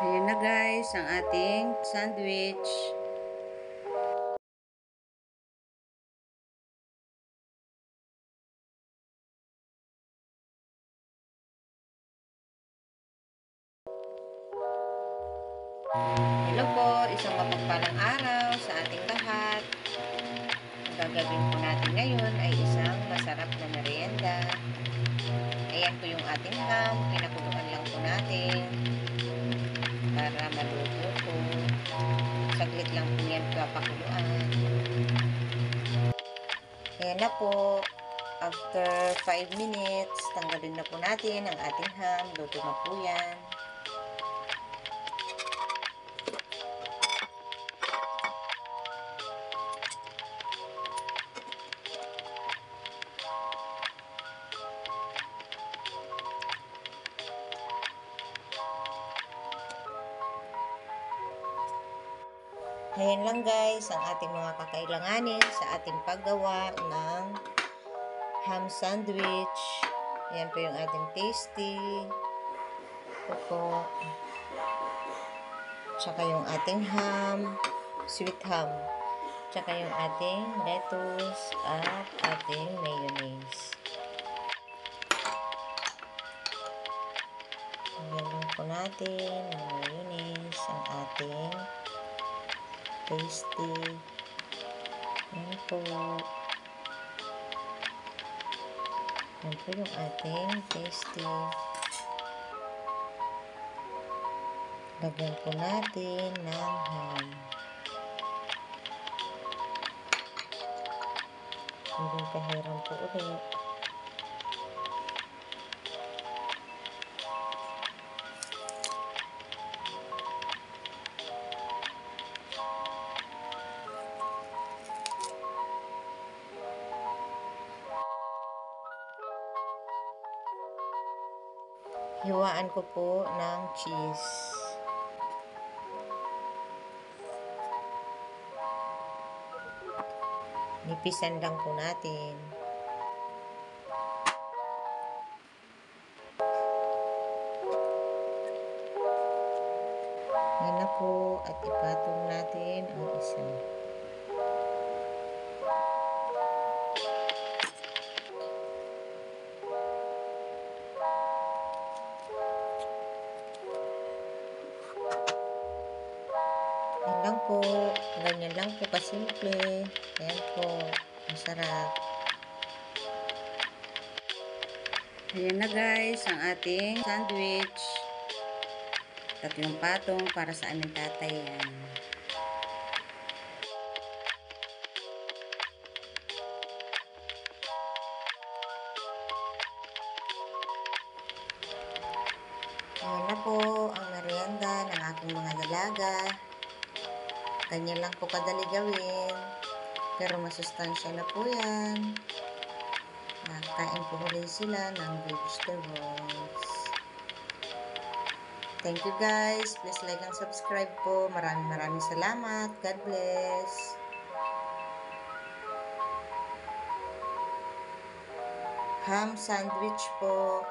Ayan na guys, ang ating sandwich. Hello po, isang mapagpalang araw sa ating lahat. Ang gagawin po natin ngayon ay isang masarap na merienda. Ayan po yung ating ham, pinakuluan lang po natin para maluto po. Saglit lang po yan papakuluan. Ayan na po, after 5 minutes, tanggalin na po natin ang ating ham. Luto na po yan. Ayan lang guys, ang ating mga kakailanganin sa ating paggawa ng ham sandwich. Ayan po yung ating tasty. Ito po. Tsaka yung ating ham, sweet ham. Tsaka yung ating lettuce at ating mayonnaise. Ayan lang po natin ng mayonnaise ang ating tasty. Ayan po. Ayan po yung ating tasty. Lagyan po natin ng ham. Hindi pahiram po ulit. Hiwaan ko po ng cheese. Nipisan lang po natin. Yan na po at ipatong natin ang isa. Yan lang po. Ganyan lang po kasimple. Yan po. Masarap. Ayan na guys, ang ating sandwich. Tatlong patong para sa aming tatay yan. Ayan na po ang merienda ng aking mga dalaga. Ganyan lang po kadali gawin. Pero masustansya na po yan. Nakakain po ulit sila ng vegetables. Thank you guys. Please like and subscribe po. Maraming salamat. God bless. Ham sandwich po.